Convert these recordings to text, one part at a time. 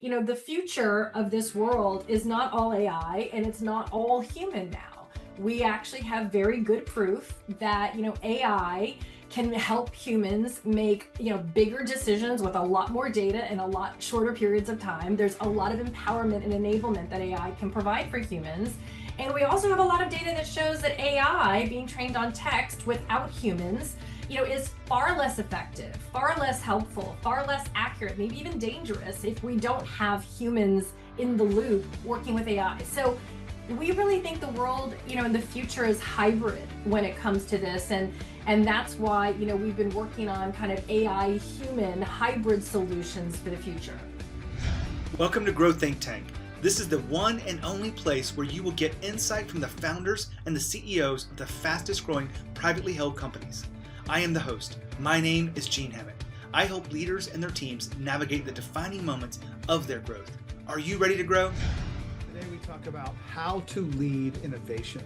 the future of this world is not all AI and it's not all human now. We actually have very good proof that, AI can help humans make, bigger decisions with a lot more data in a lot shorter periods of time. There's a lot of empowerment and enablement that AI can provide for humans. And we also have a lot of data that shows that AI being trained on text without humans is far less effective, far less helpful, far less accurate, maybe even dangerous if we don't have humans in the loop working with AI. So we really think the world, in the future is hybrid when it comes to this. And that's why, we've been working on kind of AI human hybrid solutions for the future. Welcome to Grow Think Tank. This is the one and only place where you will get insight from the founders and the CEOs of the fastest growing privately held companies. I am the host. My name is Jeanie. I help leaders and their teams navigate the defining moments of their growth. Are you ready to grow? Today we talk about how to lead innovation.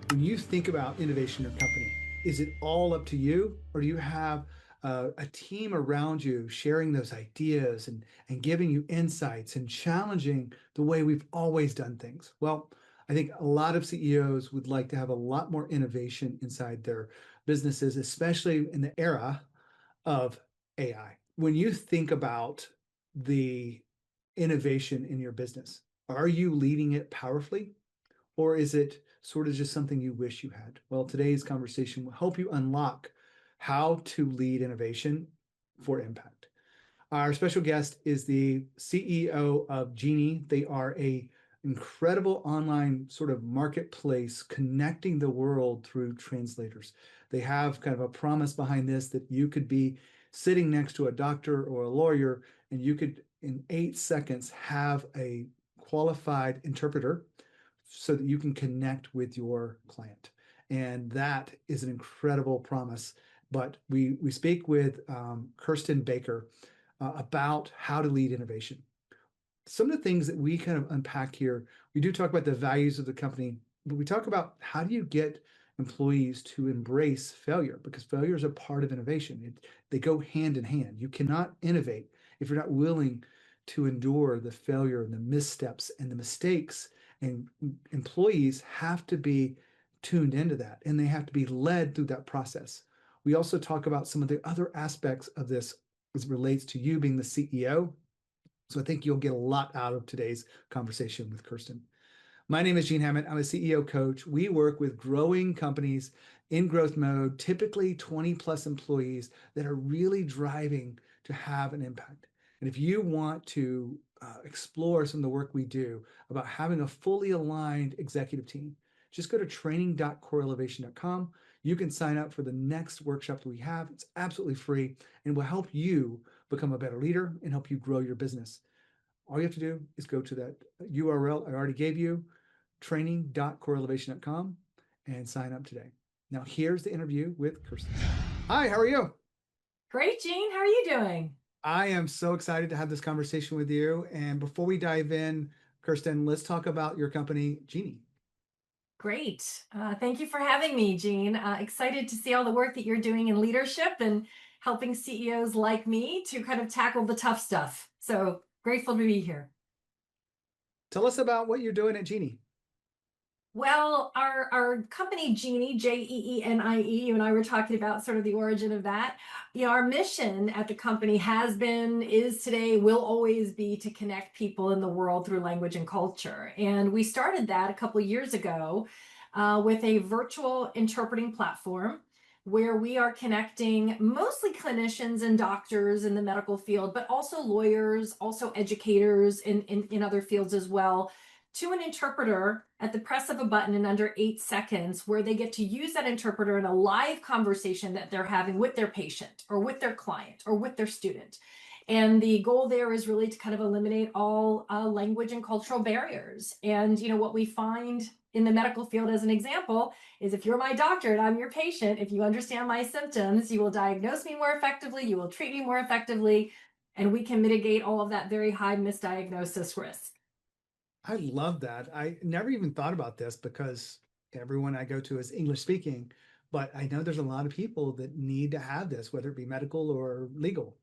When you think about innovation in your company, is it all up to you, or do you have a team around you sharing those ideas and giving you insights and challenging the way we've always done things? Well, I think a lot of CEOs would like to have a lot more innovation inside their businesses, especially in the era of AI. When you think about the innovation in your business, are you leading it powerfully, or is it sort of just something you wish you had? Well, today's conversation will help you unlock how to lead innovation for impact. Our special guest is the CEO of Jeenie. They are a incredible online sort of marketplace connecting the world through translators. They have kind of a promise behind this that you could be sitting next to a doctor or a lawyer, and you could, in 8 seconds, have a qualified interpreter so that you can connect with your client. And that is an incredible promise. But we speak with Kirsten Baker about how to lead innovation. Some of the things that we kind of unpack here, we do talk about the values of the company, but we talk about how do you get employees to embrace failure, because failure is a part of innovation. They go hand in hand. You cannot innovate if you're not willing to endure the failure and the missteps and the mistakes. And employees have to be tuned into that, and they have to be led through that process. We also talk about some of the other aspects of this as it relates to you being the CEO. So I think you'll get a lot out of today's conversation with Kirsten. My name is Jeanie. I'm a CEO coach. We work with growing companies in growth mode, typically 20 plus employees that are really driving to have an impact. And if you want to explore some of the work we do about having a fully aligned executive team, just go to training.coreelevation.com. You can sign up for the next workshop that we have. It's absolutely free and will help you become a better leader and help you grow your business. All you have to do is go to that URL I already gave you, training.coreelevation.com, and sign up today. Now, here's the interview with Kirsten. Hi, how are you? Great, Jean. How are you doing? I am so excited to have this conversation with you. And before we dive in, Kirsten, let's talk about your company, Jeenie. Great. Thank you for having me, Jean. Excited to see all the work that you're doing in leadership and helping CEOs like me to kind of tackle the tough stuff. So grateful to be here. Tell us about what you're doing at Jeenie. Well, our company, Jeenie, Jeenie, you and I were talking about sort of the origin of that. Our mission at the company has been, is today, will always be to connect people in the world through language and culture. And we started that a couple of years ago with a virtual interpreting platform where we are connecting mostly clinicians and doctors in the medical field, but also lawyers, also educators in other fields as well, to an interpreter at the press of a button in under 8 seconds, where they get to use that interpreter in a live conversation that they're having with their patient or with their client or with their student. And the goal there is really to kind of eliminate all language and cultural barriers. And what we find in the medical field, as an example, is if you're my doctor and I'm your patient, if you understand my symptoms, you will diagnose me more effectively, you will treat me more effectively, and we can mitigate all of that very high misdiagnosis risk. I love that. I never even thought about this because everyone I go to is English speaking, but I know there's a lot of people that need to have this, whether it be medical or legal.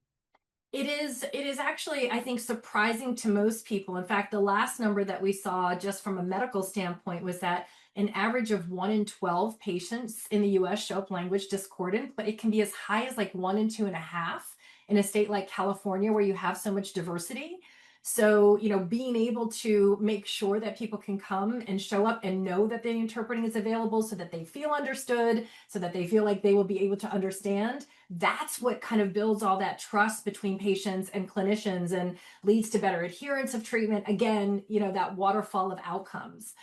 It is actually, I think, surprising to most people. In fact, the last number that we saw just from a medical standpoint was that an average of 1 in 12 patients in the US show up language discordant, but it can be as high as like 1 in 2.5 in a state like California where you have so much diversity. So, being able to make sure that people can come and show up and know that the interpreting is available so that they feel understood, so that they feel like they will be able to understand, that's what kind of builds all that trust between patients and clinicians and leads to better adherence of treatment. Again, that waterfall of outcomes.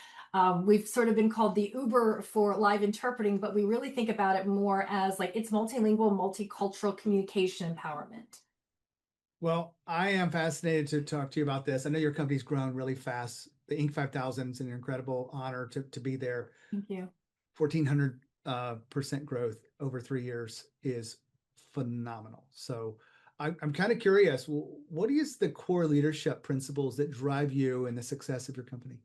We've sort of been called the Uber for live interpreting, but we really think about it more as like it's multilingual, multicultural communication empowerment. Well, I am fascinated to talk to you about this. I know your company's grown really fast. The Inc. 5000 is an incredible honor to be there. Thank you. 1,400% growth over 3 years is phenomenal. So I'm kind of curious, what is the core leadership principles that drive you and the success of your company?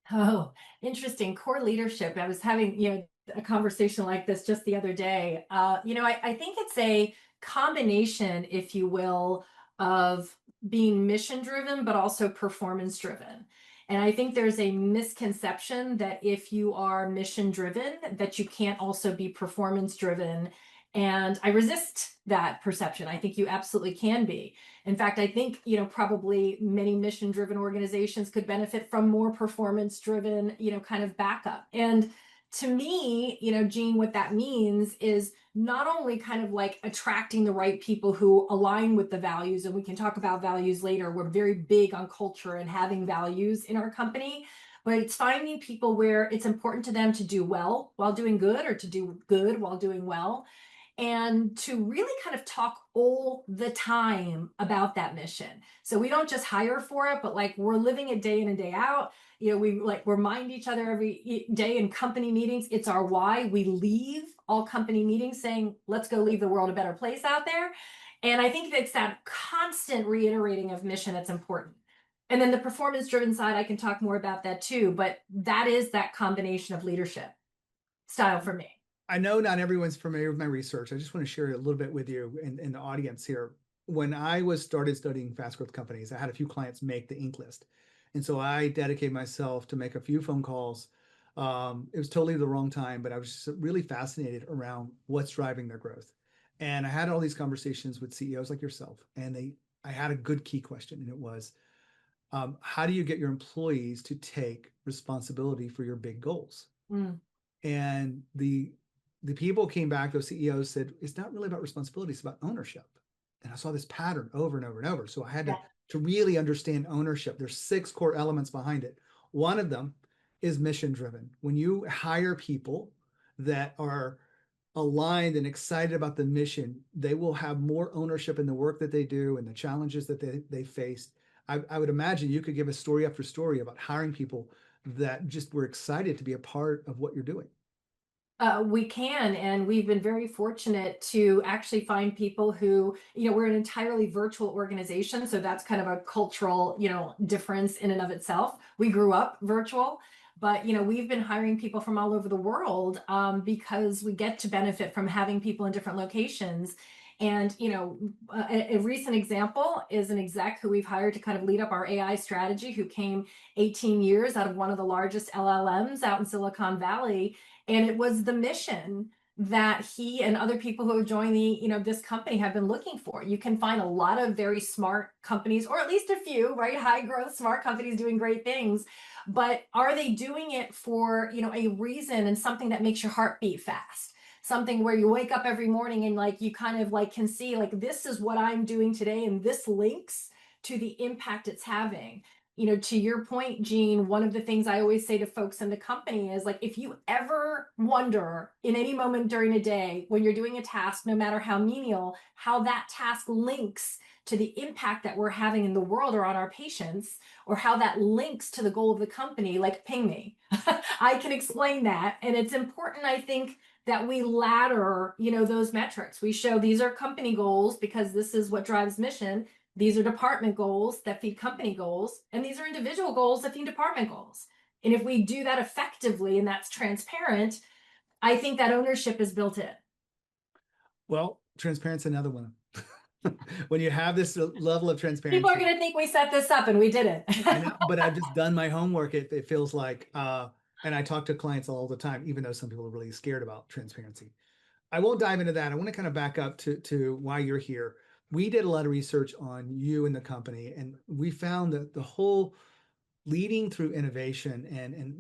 Oh, interesting. Core leadership. I was having, a conversation like this just the other day. I think it's a combination, if you will, of being mission driven, but also performance driven. And I think there's a misconception that if you are mission driven, that you can't also be performance driven. And I resist that perception. I think you absolutely can be. In fact, I think, probably many mission driven organizations could benefit from more performance driven, kind of backup. And to me, Gene, what that means is not only kind of like attracting the right people who align with the values, and we can talk about values later. We're very big on culture and having values in our company, but it's finding people where it's important to them to do well while doing good or to do good while doing well and to really kind of talk all the time about that mission. So we don't just hire for it, but like we're living it day in and day out. We like remind each other every day in company meetings. It's our why. We leave all company meetings saying, let's go leave the world a better place out there. And I think it's that constant reiterating of mission that's important. And then the performance driven side, I can talk more about that too, but that is that combination of leadership style for me. I know not everyone's familiar with my research. I just want to share a little bit with you and the audience here. When I started studying fast growth companies, I had a few clients make the Inc. list. And so I dedicated myself to make a few phone calls. It was totally the wrong time, but I was just really fascinated around what's driving their growth. And I had all these conversations with CEOs like yourself, and I had a good key question, and it was, how do you get your employees to take responsibility for your big goals? Mm. And the people came back, those CEOs said, it's not really about responsibility, it's about ownership. And I saw this pattern over and over and over. So I had to really understand ownership. There's 6 core elements behind it. One of them is mission driven. When you hire people that are aligned and excited about the mission, they will have more ownership in the work that they do and the challenges that they faced. I would imagine you could give a story after story about hiring people that just were excited to be a part of what you're doing. We can, and we've been very fortunate to actually find people who, we're an entirely virtual organization. So that's kind of a cultural, difference in and of itself. We grew up virtual, but, we've been hiring people from all over the world because we get to benefit from having people in different locations. And, a recent example is an exec who we've hired to kind of lead up our AI strategy, who came 18 years out of one of the largest LLMs out in Silicon Valley. And it was the mission that he and other people who have joined this company have been looking for. You can find a lot of very smart companies, or at least a few, right? High growth, smart companies doing great things. But are they doing it for, a reason and something that makes your heart beat fast? Something where you wake up every morning and like you kind of like can see like this is what I'm doing today and this links to the impact it's having. To your point, Gene, one of the things I always say to folks in the company is like, if you ever wonder in any moment during a day when you're doing a task, no matter how menial, how that task links to the impact that we're having in the world or on our patients, or how that links to the goal of the company, like ping me. I can explain that. And it's important, I think, that we ladder, those metrics. We show these are company goals because this is what drives mission. These are department goals that feed company goals, and these are individual goals that feed department goals. And if we do that effectively and that's transparent, I think that ownership is built in. Well, transparency, another one. when you have this level of People are transparency. going to think we set this up and we didn't. I know, but I've just done my homework. It feels like, and I talk to clients all the time, even though some people are really scared about transparency. I won't dive into that. I want to kind of back up to why you're here. We did a lot of research on you and the company, and we found that the whole leading through innovation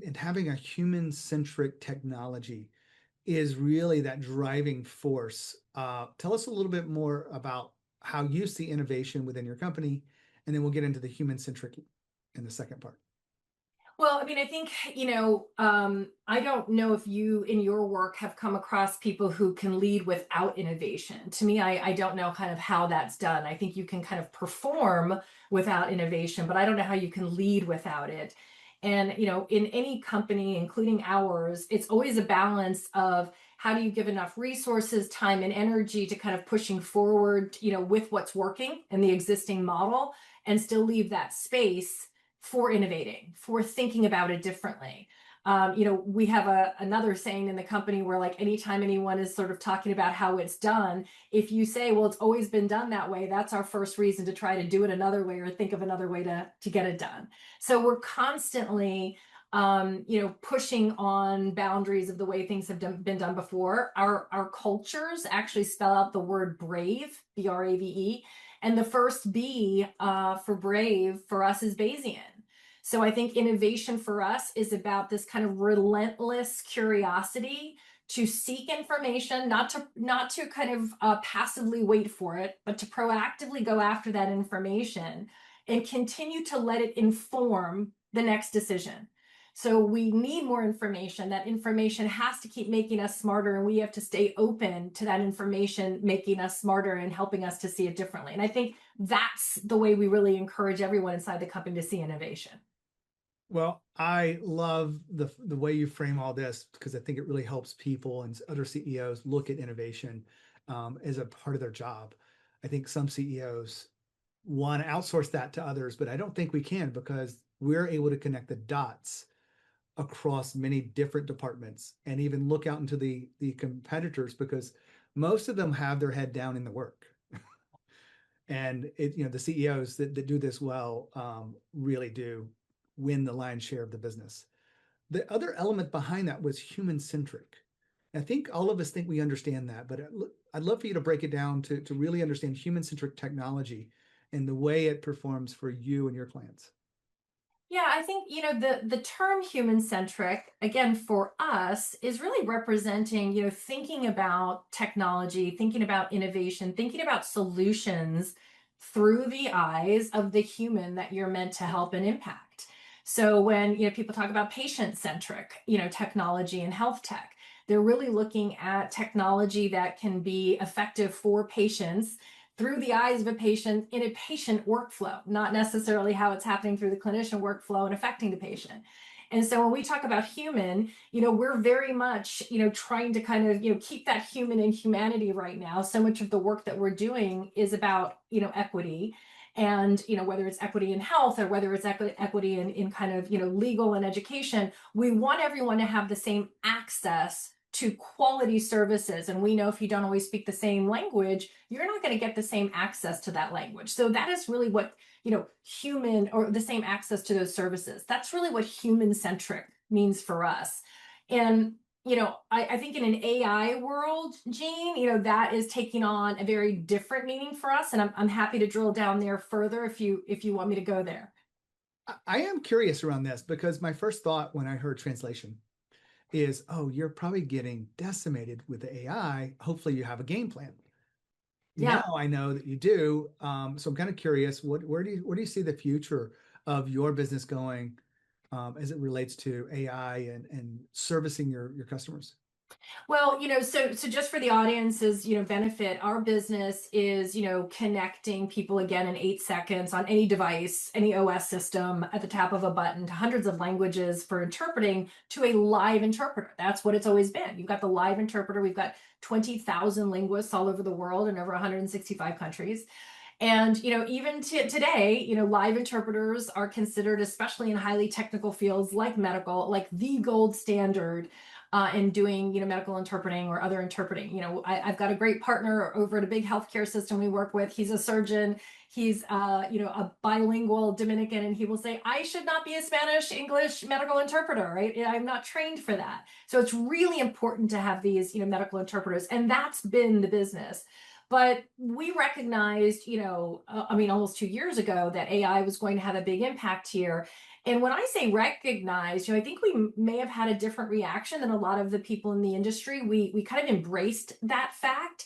and having a human-centric technology is really that driving force. Tell us a little bit more about how you see innovation within your company, and then we'll get into the human-centric in the second part. Well, I mean, I think, I don't know if you in your work have come across people who can lead without innovation. To me, I don't know kind of how that's done. I think you can kind of perform without innovation, but I don't know how you can lead without it. And, in any company, including ours, it's always a balance of how do you give enough resources, time, and energy to kind of pushing forward, with what's working in the existing model and still leave that space for innovating, for thinking about it differently. We have another saying in the company where, like, anytime anyone is sort of talking about how it's done, if you say, well, it's always been done that way, that's our first reason to try to do it another way or think of another way to get it done. So we're constantly, pushing on boundaries of the way things have been done before. Our cultures actually spell out the word brave, BRAVE. And the first B for brave for us is Bayesian. So I think innovation for us is about this kind of relentless curiosity to seek information, not to kind of passively wait for it, but to proactively go after that information and continue to let it inform the next decision. So we need more information. That information has to keep making us smarter, and we have to stay open to that information making us smarter and helping us to see it differently. And I think that's the way we really encourage everyone inside the company to see innovation. Well, I love the way you frame all this, because I think it really helps people and other CEOs look at innovation as a part of their job. I think some CEOs want to outsource that to others, but I don't think we can, because we're able to connect the dots across many different departments and even look out into the competitors, because most of them have their head down in the work. And the CEOs that do this well really do win the lion's share of the business. The other element behind that was human centric. I think all of us think we understand that, but I'd love for you to break it down to really understand human centric technology and the way it performs for you and your clients. Yeah, I think, the term human centric, again, for us is really representing, thinking about technology, thinking about innovation, thinking about solutions through the eyes of the human that you're meant to help and impact. So when, people talk about patient centric, technology and health tech, they're really looking at technology that can be effective for patients through the eyes of a patient in a patient workflow, not necessarily how it's happening through the clinician workflow and affecting the patient. And so when we talk about human, we're very much, trying to kind of, keep that human in humanity right now. So much of the work that we're doing is about, equity. And, whether it's equity in health or whether it's equity in kind of, legal and education, we want everyone to have the same access to quality services. And we know if you don't always speak the same language, you're not going to get the same access to that language. So that is really what, human, or the same access to those services. That's really what human centric means for us. And, I think in an AI world, Gene, that is taking on a very different meaning for us. And I'm happy to drill down there further if you want me to go there. I am curious around this, because my first thought when I heard translation is, oh, you're probably getting decimated with the AI. Hopefully you have a game plan. Yeah. Now I know that you do. So I'm kind of curious, where do you see the future of your business going as it relates to AI and servicing your customers? Well, so just for the audience's, benefit, our business is, connecting people again in 8 seconds on any device, any OS system at the tap of a button to hundreds of languages for interpreting to a live interpreter. That's what it's always been. You've got the live interpreter. We've got 20,000 linguists all over the world in over 165 countries. And, even today, live interpreters are considered, especially in highly technical fields like medical, like the gold standard and doing, medical interpreting or other interpreting. I've got a great partner over at a big healthcare system we work with. He's a surgeon. He's, a bilingual Dominican, and he will say, I should not be a Spanish English medical interpreter, right? I'm not trained for that. So it's really important to have these, medical interpreters, and that's been the business. But we recognized, almost 2 years ago that AI was going to have a big impact here. And when I say recognized, I think we may have had a different reaction than a lot of the people in the industry. We kind of embraced that fact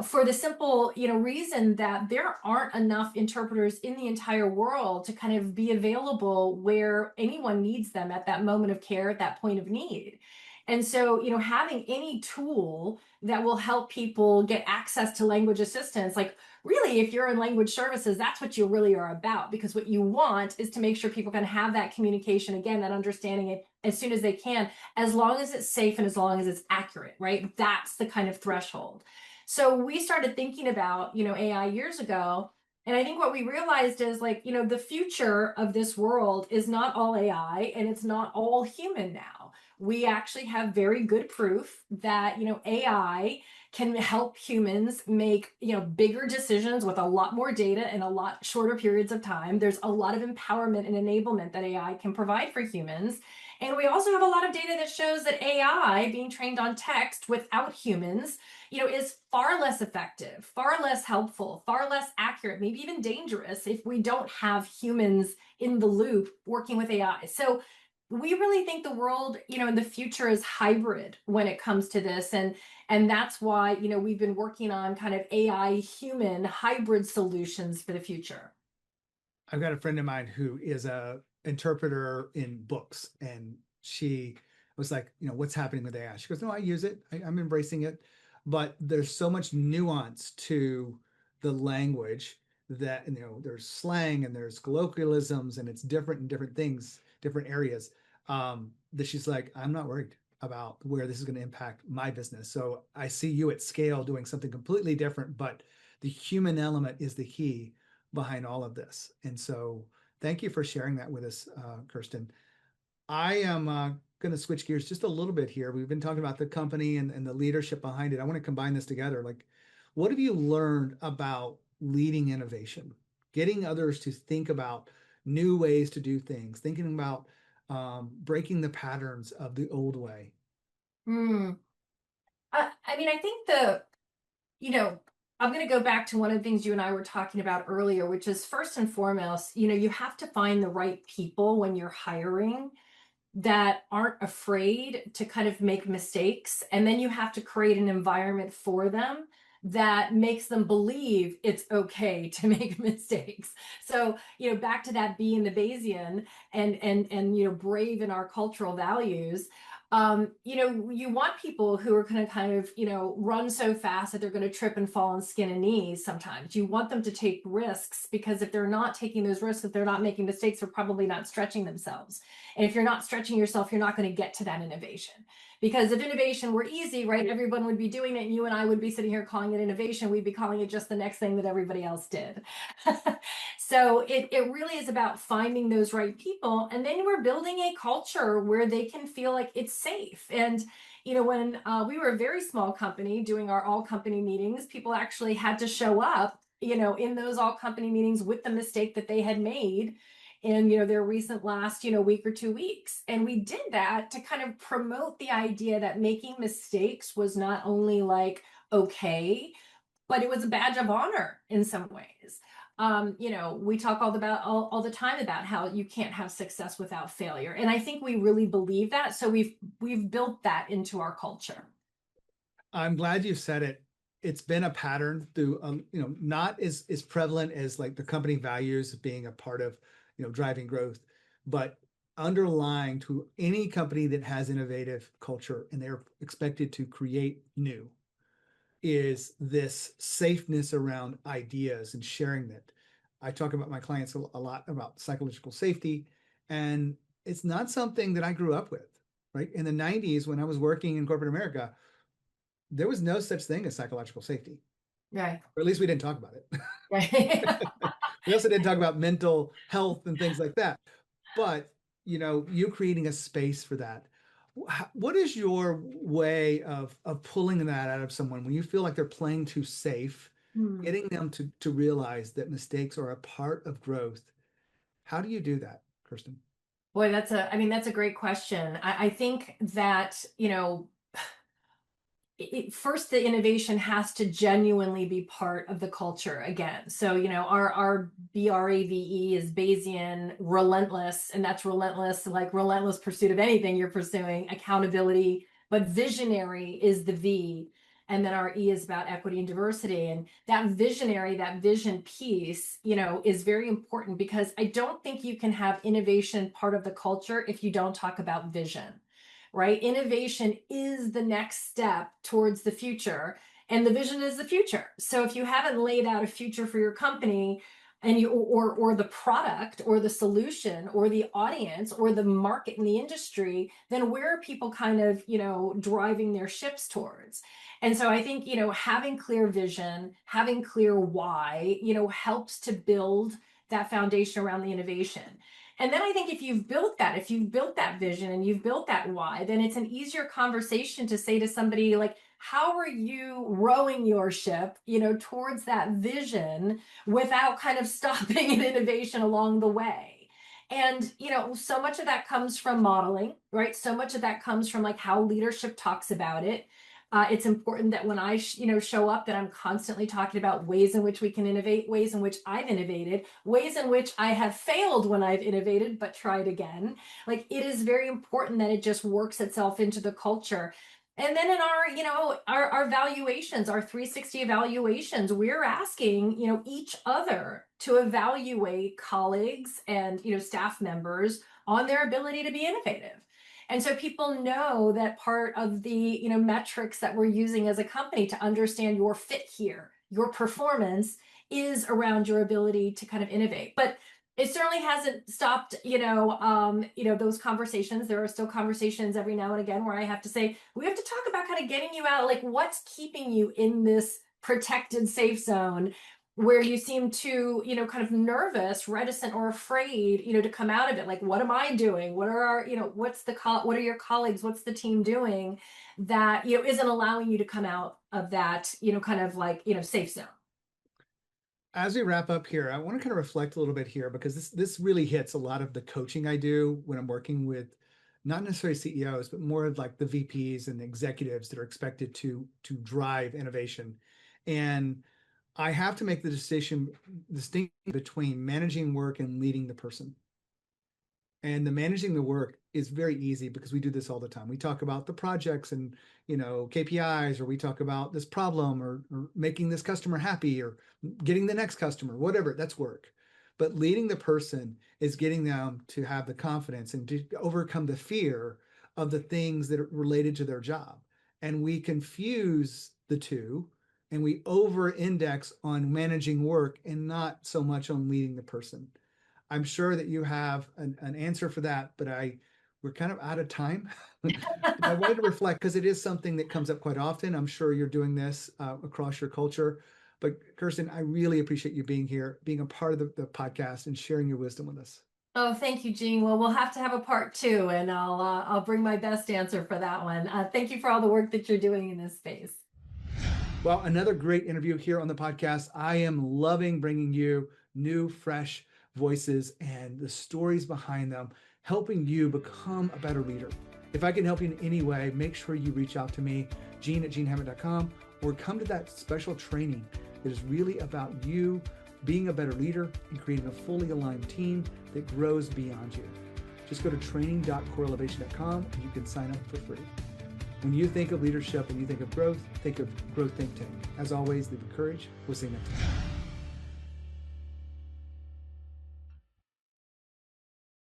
for the simple, reason that there aren't enough interpreters in the entire world to kind of be available where anyone needs them at that moment of care, at that point of need. And so, having any tool that will help people get access to language assistance, like really, if you're in language services, that's what you really are about, because what you want is to make sure people can have that communication, again, that understanding it as soon as they can, as long as it's safe and as long as it's accurate, right? That's the kind of threshold. So we started thinking about, AI years ago. And I think what we realized is, like, the future of this world is not all AI and it's not all human now. We actually have very good proof that, AI can help humans make, bigger decisions with a lot more data in a lot shorter periods of time. There's a lot of empowerment and enablement that AI can provide for humans. And we also have a lot of data that shows that AI being trained on text without humans, is far less effective, far less helpful, far less accurate, maybe even dangerous if we don't have humans in the loop working with AI. So we really think the world, in the future is hybrid when it comes to this. And that's why, we've been working on kind of AI human hybrid solutions for the future. I've got a friend of mine who is a interpreter in books, and she was like, what's happening with AI? She goes, no, I use it. I'm embracing it. But there's so much nuance to the language that, there's slang and there's colloquialisms, and it's different in different things, different areas, that she's like, I'm not worried about where this is going to impact my business. So I see you at scale doing something completely different, but the human element is the key behind all of this. And so thank you for sharing that with us, Kirsten. I am going to switch gears just a little bit here. We've been talking about the company and the leadership behind it. I want to combine this together. Like, what have you learned about leading innovation, getting others to think about new ways to do things, thinking about breaking the patterns of the old way? I think I'm going to go back to one of the things you and I were talking about earlier, which is, first and foremost, you have to find the right people when you're hiring that aren't afraid to kind of make mistakes. And then you have to create an environment for them that makes them believe it's okay to make mistakes. So, back to that being the Bayesian and brave in our cultural values. You want people who are going to kind of, run so fast that they're going to trip and fall on skin and knees sometimes. You want them to take risks, because if they're not taking those risks, if they're not making mistakes, they're probably not stretching themselves. And if you're not stretching yourself, you're not going to get to that innovation. Because if innovation were easy, right, everyone would be doing it, and you and I would be sitting here calling it innovation. We'd be calling it just the next thing that everybody else did. So it really is about finding those right people. And then we're building a culture where they can feel like it's safe. And, when we were a very small company doing our all company meetings, people actually had to show up, in those all company meetings with the mistake that they had made in, their recent last, week or 2 weeks. And we did that to kind of promote the idea that making mistakes was not only like, okay, but it was a badge of honor in some ways. We talk all the time about how you can't have success without failure. And I think we really believe that. So we've built that into our culture. I'm glad you said it. It's been a pattern through, not as prevalent as like the company values being a part of, driving growth, but underlying to any company that has innovative culture and they're expected to create new is this safeness around ideas and sharing that. I talk about my clients a lot about psychological safety, and it's not something that I grew up with, right? In the 90s, when I was working in corporate America, there was no such thing as psychological safety. Right. Or at least we didn't talk about it. Right. We also didn't talk about mental health and things like that. But, you creating a space for that. What is your way of pulling that out of someone when you feel like they're playing too safe, Hmm. getting them to realize that mistakes are a part of growth? How do you do that, Kirsten? Boy, that's a great question. I think that, first the innovation has to genuinely be part of the culture again. So, our BRAVE is Bayesian, relentless, and that's relentless, like relentless pursuit of anything you're pursuing, accountability, but visionary is the V. And then our E is about equity and diversity. And that visionary, that vision piece, is very important, because I don't think you can have innovation part of the culture if you don't talk about vision, right? Innovation is the next step towards the future, and the vision is the future. So if you haven't laid out a future for your company, and or the product or the solution or the audience or the market in the industry, then where are people kind of, driving their ships towards? And so I think, having clear vision, having clear why, helps to build that foundation around the innovation. And then I think if you've built that vision and you've built that why, then it's an easier conversation to say to somebody, like, how are you rowing your ship, towards that vision without kind of stopping an innovation along the way? And, so much of that comes from modeling, right? So much of that comes from like how leadership talks about it. It's important that when I, show up, that I'm constantly talking about ways in which we can innovate, ways in which I've innovated, ways in which I have failed when I've innovated, but tried again. Like, it is very important that it just works itself into the culture. And then in our, our valuations, our 360 evaluations, we're asking, each other to evaluate colleagues and, staff members on their ability to be innovative. And so people know that part of the, metrics that we're using as a company to understand your fit here, your performance, is around your ability to kind of innovate. But it certainly hasn't stopped, those conversations. There are still conversations every now and again where I have to say, we have to talk about kind of getting you out, like, what's keeping you in this protected safe zone where you seem to, kind of nervous, reticent, or afraid, to come out of it. Like, what am I doing? What are our, what are your colleagues? What's the team doing that, isn't allowing you to come out of that, kind of like, safe zone? As we wrap up here, I want to kind of reflect a little bit here, because this really hits a lot of the coaching I do when I'm working with not necessarily CEOs, but more of like the VPs and the executives that are expected to drive innovation. And I have to make the distinction between managing work and leading the person. And the managing the work is very easy because we do this all the time. We talk about the projects and, KPIs, or we talk about this problem, or making this customer happy, or getting the next customer, whatever, that's work. But leading the person is getting them to have the confidence and to overcome the fear of the things that are related to their job. And we confuse the two, and we over index on managing work and not so much on leading the person. I'm sure that you have an answer for that, but we're kind of out of time. I wanted to reflect, because it is something that comes up quite often. I'm sure you're doing this across your culture. But Kirsten, I really appreciate you being here, being a part of the podcast, and sharing your wisdom with us. Oh, thank you, Jean. Well, we'll have to have a part two, and I'll bring my best answer for that one. Thank you for all the work that you're doing in this space. Well, another great interview here on the podcast. I am loving bringing you new, fresh voices and the stories behind them, helping you become a better leader. If I can help you in any way, make sure you reach out to me, Jean@jeanhammett.com, or come to that special training that is really about you being a better leader and creating a fully aligned team that grows beyond you. Just go to training.coreelevation.com and you can sign up for free. When you think of leadership and you think of growth, think of Growth Think Tank. As always, live with courage. We'll see you next time.